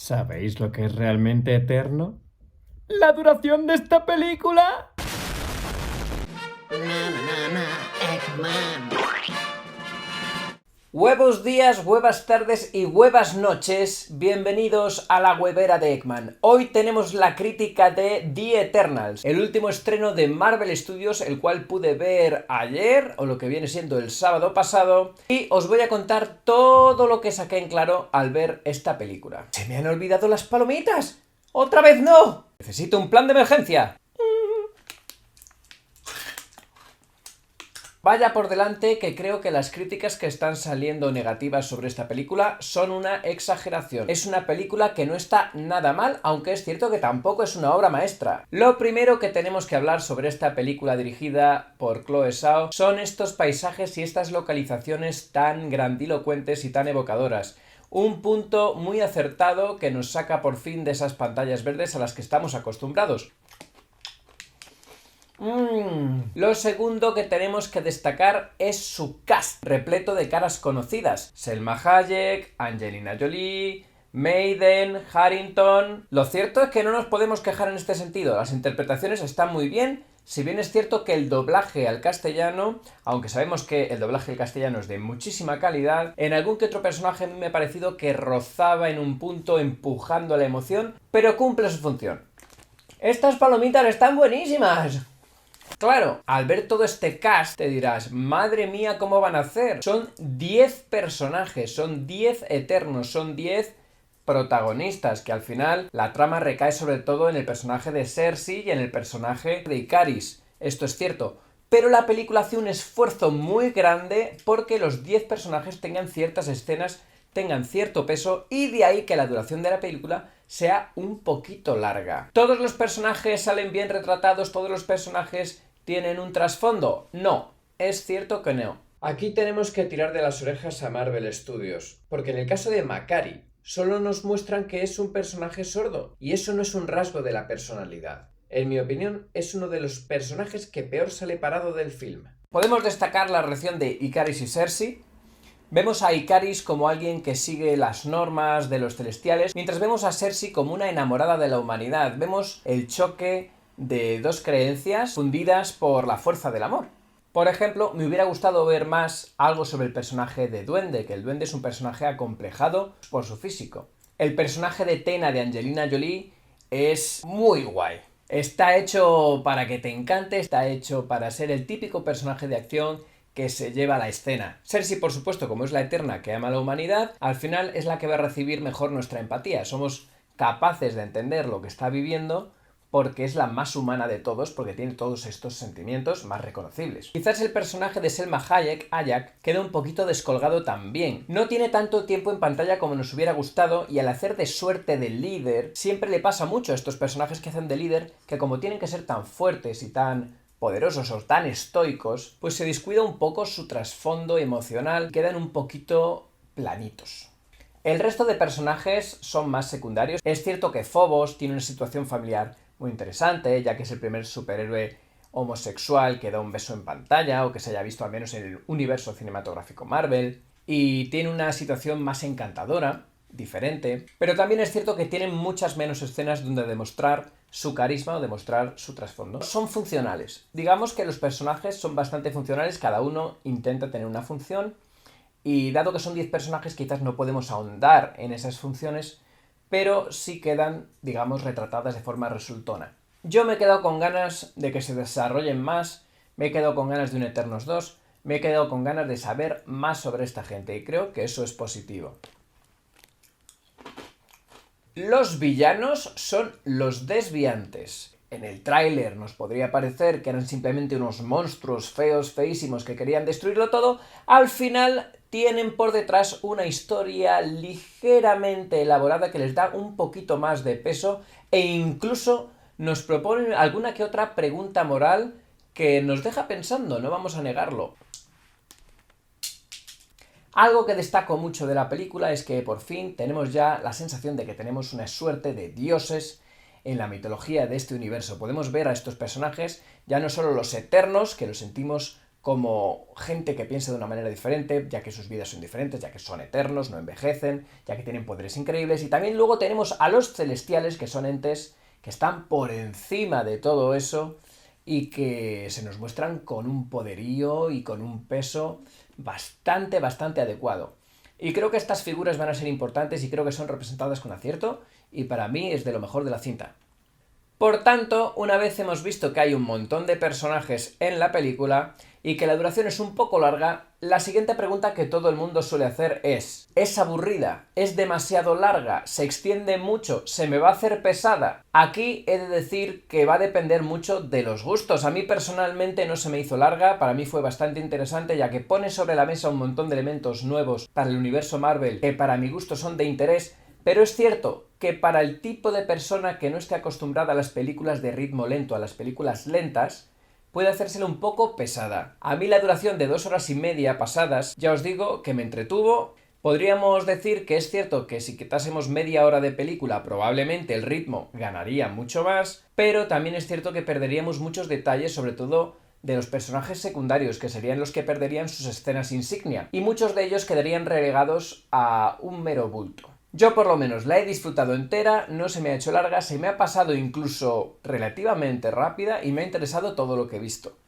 ¿Sabéis lo que es realmente eterno? ¡La duración de esta película! Eggman. Huevos días, huevas tardes y huevas noches, bienvenidos a la huevera de Eggman. Hoy tenemos la crítica de The Eternals, el último estreno de Marvel Studios, el cual pude ver ayer, o lo que viene siendo el sábado pasado, y os voy a contar todo lo que saqué en claro al ver esta película. ¿Se me han olvidado las palomitas? ¡Otra vez no! Necesito un plan de emergencia. Vaya por delante que creo que las críticas que están saliendo negativas sobre esta película son una exageración. Es una película que no está nada mal, aunque es cierto que tampoco es una obra maestra. Lo primero que tenemos que hablar sobre esta película dirigida por Chloe Zhao son estos paisajes y estas localizaciones tan grandilocuentes y tan evocadoras. Un punto muy acertado que nos saca por fin de esas pantallas verdes a las que estamos acostumbrados. Lo segundo que tenemos que destacar es su cast, repleto de caras conocidas. Selma Hayek, Angelina Jolie, Maiden, Harrington... Lo cierto es que no nos podemos quejar en este sentido, las interpretaciones están muy bien, si bien es cierto que el doblaje al castellano, aunque sabemos que el doblaje al castellano es de muchísima calidad, en algún que otro personaje a mí me ha parecido que rozaba en un punto empujando la emoción, pero cumple su función. ¡Estas palomitas están buenísimas! Claro, al ver todo este cast te dirás, madre mía, ¿cómo van a hacer? Son 10 personajes, son 10 eternos, son 10 protagonistas, que al final la trama recae sobre todo en el personaje de Cersei y en el personaje de Ikaris. Esto es cierto, pero la película hace un esfuerzo muy grande porque los 10 personajes tengan ciertas escenas, tengan cierto peso, y de ahí que la duración de la película sea un poquito larga. ¿Todos los personajes salen bien retratados? ¿Todos los personajes tienen un trasfondo? No, es cierto que no. Aquí tenemos que tirar de las orejas a Marvel Studios, porque en el caso de Makkari solo nos muestran que es un personaje sordo, y eso no es un rasgo de la personalidad. En mi opinión, es uno de los personajes que peor sale parado del film. Podemos destacar la relación de Ikaris y Cersei. Vemos a Ikaris como alguien que sigue las normas de los celestiales, mientras vemos a Cersei como una enamorada de la humanidad. Vemos el choque de dos creencias fundidas por la fuerza del amor. Por ejemplo, me hubiera gustado ver más algo sobre el personaje de Duende, que el Duende es un personaje acomplejado por su físico. El personaje de Tena de Angelina Jolie es muy guay. Está hecho para que te encante, está hecho para ser el típico personaje de acción que se lleva a la escena. Cersei, por supuesto, como es la eterna que ama a la humanidad, al final es la que va a recibir mejor nuestra empatía. Somos capaces de entender lo que está viviendo porque es la más humana de todos, porque tiene todos estos sentimientos más reconocibles. Quizás el personaje de Selma Hayek, queda un poquito descolgado también. No tiene tanto tiempo en pantalla como nos hubiera gustado, y al hacer de suerte de líder, siempre le pasa mucho a estos personajes que hacen de líder, que como tienen que ser tan fuertes y tan poderosos o tan estoicos, pues se descuida un poco su trasfondo emocional, quedan un poquito planitos. El resto de personajes son más secundarios. Es cierto que Phobos tiene una situación familiar muy interesante, ya que es el primer superhéroe homosexual que da un beso en pantalla, o que se haya visto al menos en el universo cinematográfico Marvel, y tiene una situación más encantadora, diferente, pero también es cierto que tienen muchas menos escenas donde demostrar su carisma o demostrar su trasfondo. Son funcionales. Digamos que los personajes son bastante funcionales, cada uno intenta tener una función, y dado que son 10 personajes quizás no podemos ahondar en esas funciones, pero sí quedan, digamos, retratadas de forma resultona. Yo me he quedado con ganas de que se desarrollen más, me he quedado con ganas de un Eternos 2, me he quedado con ganas de saber más sobre esta gente, y creo que eso es positivo. Los villanos son los desviantes. En el tráiler nos podría parecer que eran simplemente unos monstruos feos, feísimos, que querían destruirlo todo. Al final tienen por detrás una historia ligeramente elaborada que les da un poquito más de peso, e incluso nos proponen alguna que otra pregunta moral que nos deja pensando, no vamos a negarlo. Algo que destaco mucho de la película es que por fin tenemos ya la sensación de que tenemos una suerte de dioses en la mitología de este universo. Podemos ver a estos personajes, ya no solo los eternos, que los sentimos como gente que piensa de una manera diferente, ya que sus vidas son diferentes, ya que son eternos, no envejecen, ya que tienen poderes increíbles. Y también luego tenemos a los celestiales, que son entes que están por encima de todo eso y que se nos muestran con un poderío y con un peso bastante adecuado. Y creo que estas figuras van a ser importantes y creo que son representadas con acierto y para mí es de lo mejor de la cinta. Por tanto, una vez hemos visto que hay un montón de personajes en la película y que la duración es un poco larga, la siguiente pregunta que todo el mundo suele hacer ¿es aburrida? ¿Es demasiado larga? ¿Se extiende mucho? ¿Se me va a hacer pesada? Aquí he de decir que va a depender mucho de los gustos. A mí personalmente no se me hizo larga, para mí fue bastante interesante ya que pone sobre la mesa un montón de elementos nuevos para el universo Marvel que para mi gusto son de interés. Pero es cierto que para el tipo de persona que no esté acostumbrada a las películas de ritmo lento, a las películas lentas, puede hacérsela un poco pesada. A mí la duración de 2 horas y media pasadas, ya os digo que me entretuvo. Podríamos decir que es cierto que si quitásemos media hora de película, probablemente el ritmo ganaría mucho más, pero también es cierto que perderíamos muchos detalles, sobre todo de los personajes secundarios, que serían los que perderían sus escenas insignia, y muchos de ellos quedarían relegados a un mero bulto. Yo por lo menos la he disfrutado entera, no se me ha hecho larga, se me ha pasado incluso relativamente rápida y me ha interesado todo lo que he visto.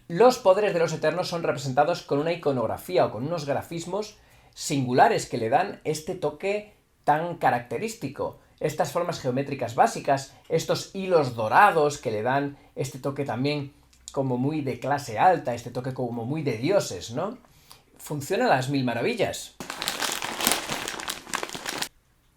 Los poderes de los Eternos son representados con una iconografía o con unos grafismos singulares que le dan este toque tan característico. Estas formas geométricas básicas, estos hilos dorados que le dan este toque también como muy de clase alta, este toque como muy de dioses, ¿no? Funciona a las mil maravillas.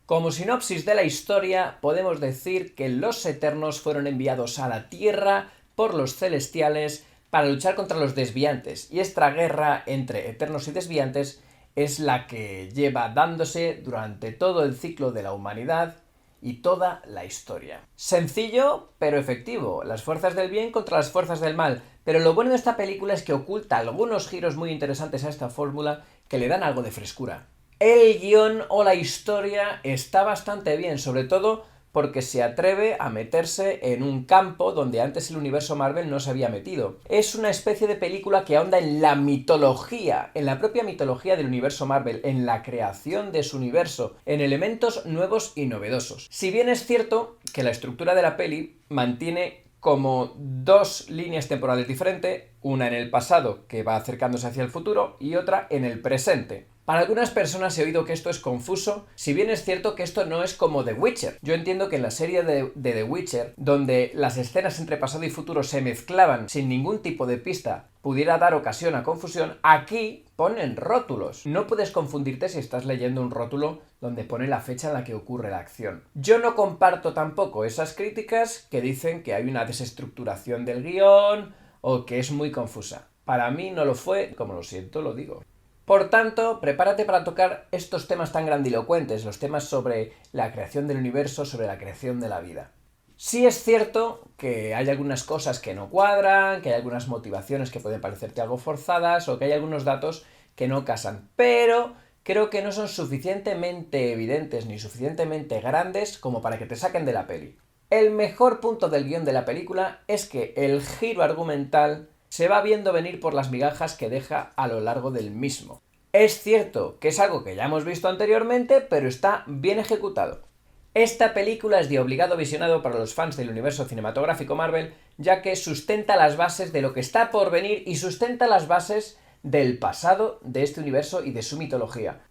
Como sinopsis de la historia, podemos decir que los Eternos fueron enviados a la Tierra por los Celestiales para luchar contra los Desviantes, y esta guerra entre Eternos y Desviantes es la que lleva dándose durante todo el ciclo de la humanidad y toda la historia. Sencillo, pero efectivo, las fuerzas del bien contra las fuerzas del mal, pero lo bueno de esta película es que oculta algunos giros muy interesantes a esta fórmula que le dan algo de frescura. El guión o la historia está bastante bien, sobre todo porque se atreve a meterse en un campo donde antes el universo Marvel no se había metido. Es una especie de película que ahonda en la mitología, en la propia mitología del universo Marvel, en la creación de su universo, en elementos nuevos y novedosos. Si bien es cierto que la estructura de la peli mantiene como dos líneas temporales diferentes, una en el pasado que va acercándose hacia el futuro y otra en el presente. Para algunas personas he oído que esto es confuso, si bien es cierto que esto no es como The Witcher. Yo entiendo que en la serie de The Witcher, donde las escenas entre pasado y futuro se mezclaban sin ningún tipo de pista, pudiera dar ocasión a confusión, aquí ponen rótulos. No puedes confundirte si estás leyendo un rótulo donde pone la fecha en la que ocurre la acción. Yo no comparto tampoco esas críticas que dicen que hay una desestructuración del guión o que es muy confusa. Para mí no lo fue, como lo siento, lo digo. Por tanto, prepárate para tocar estos temas tan grandilocuentes, los temas sobre la creación del universo, sobre la creación de la vida. Sí es cierto que hay algunas cosas que no cuadran, que hay algunas motivaciones que pueden parecerte algo forzadas o que hay algunos datos que no casan, pero creo que no son suficientemente evidentes ni suficientemente grandes como para que te saquen de la peli. El mejor punto del guión de la película es que el giro argumental se va viendo venir por las migajas que deja a lo largo del mismo. Es cierto que es algo que ya hemos visto anteriormente, pero está bien ejecutado. Esta película es de obligado visionado para los fans del universo cinematográfico Marvel, ya que sustenta las bases de lo que está por venir y sustenta las bases del pasado de este universo y de su mitología.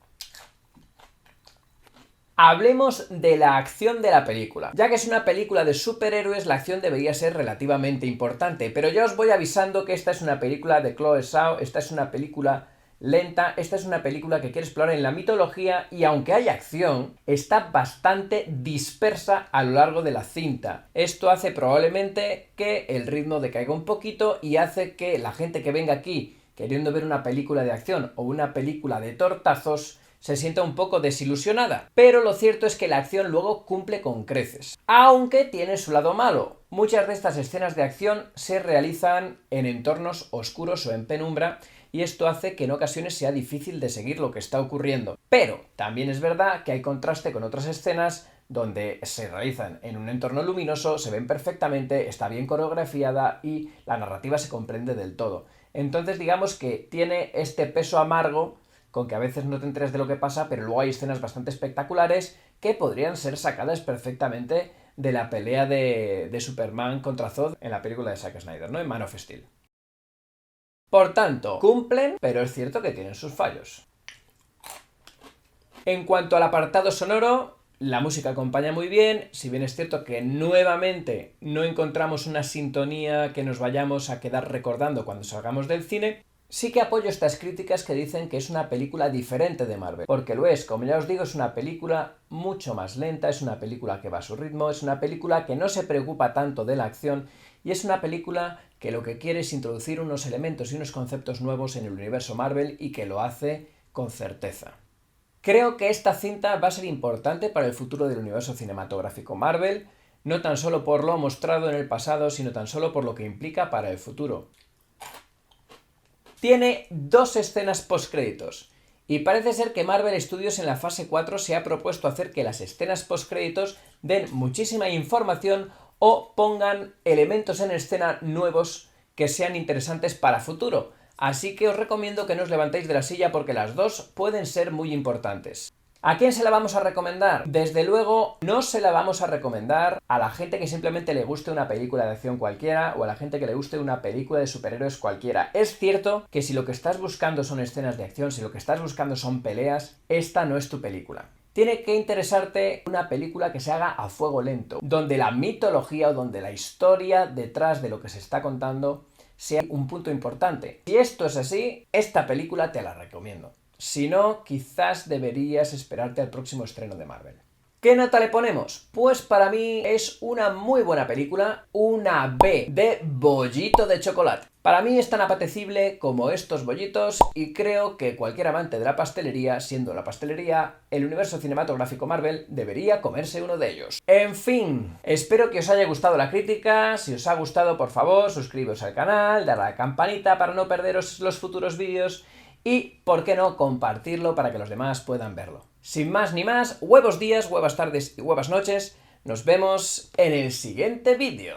Hablemos de la acción de la película. Ya que es una película de superhéroes, la acción debería ser relativamente importante, pero ya os voy avisando que esta es una película de Chloe Zhao, esta es una película lenta, esta es una película que quiere explorar en la mitología y aunque hay acción, está bastante dispersa a lo largo de la cinta. Esto hace probablemente que el ritmo decaiga un poquito y hace que la gente que venga aquí queriendo ver una película de acción o una película de tortazos se sienta un poco desilusionada, pero lo cierto es que la acción luego cumple con creces. Aunque tiene su lado malo. Muchas de estas escenas de acción se realizan en entornos oscuros o en penumbra y esto hace que en ocasiones sea difícil de seguir lo que está ocurriendo. Pero también es verdad que hay contraste con otras escenas donde se realizan en un entorno luminoso, se ven perfectamente, está bien coreografiada y la narrativa se comprende del todo. Entonces digamos que tiene este peso amargo con que a veces no te enteras de lo que pasa, pero luego hay escenas bastante espectaculares que podrían ser sacadas perfectamente de la pelea de Superman contra Zod en la película de Zack Snyder, ¿no? En Man of Steel. Por tanto, cumplen, pero es cierto que tienen sus fallos. En cuanto al apartado sonoro, la música acompaña muy bien, si bien es cierto que nuevamente no encontramos una sintonía que nos vayamos a quedar recordando cuando salgamos del cine, sí que apoyo estas críticas que dicen que es una película diferente de Marvel, porque lo es, como ya os digo, es una película mucho más lenta, es una película que va a su ritmo, es una película que no se preocupa tanto de la acción y es una película que lo que quiere es introducir unos elementos y unos conceptos nuevos en el universo Marvel y que lo hace con certeza. Creo que esta cinta va a ser importante para el futuro del universo cinematográfico Marvel, no tan solo por lo mostrado en el pasado, sino tan solo por lo que implica para el futuro. Tiene 2 escenas postcréditos, y parece ser que Marvel Studios en la fase 4 se ha propuesto hacer que las escenas postcréditos den muchísima información o pongan elementos en escena nuevos que sean interesantes para futuro. Así que os recomiendo que no os levantéis de la silla porque las 2 pueden ser muy importantes. ¿A quién se la vamos a recomendar? Desde luego, no se la vamos a recomendar a la gente que simplemente le guste una película de acción cualquiera o a la gente que le guste una película de superhéroes cualquiera. Es cierto que si lo que estás buscando son escenas de acción, si lo que estás buscando son peleas, esta no es tu película. Tiene que interesarte una película que se haga a fuego lento, donde la mitología o donde la historia detrás de lo que se está contando sea un punto importante. Si esto es así, esta película te la recomiendo. Si no, quizás deberías esperarte al próximo estreno de Marvel. ¿Qué nota le ponemos? Pues para mí es una muy buena película, una B de bollito de chocolate. Para mí es tan apetecible como estos bollitos y creo que cualquier amante de la pastelería, siendo la pastelería el universo cinematográfico Marvel, debería comerse uno de ellos. En fin, espero que os haya gustado la crítica. Si os ha gustado, por favor, suscribiros al canal, darle a la campanita para no perderos los futuros vídeos y, ¿por qué no?, compartirlo para que los demás puedan verlo. Sin más ni más, huevos días, huevas tardes y huevas noches. Nos vemos en el siguiente vídeo.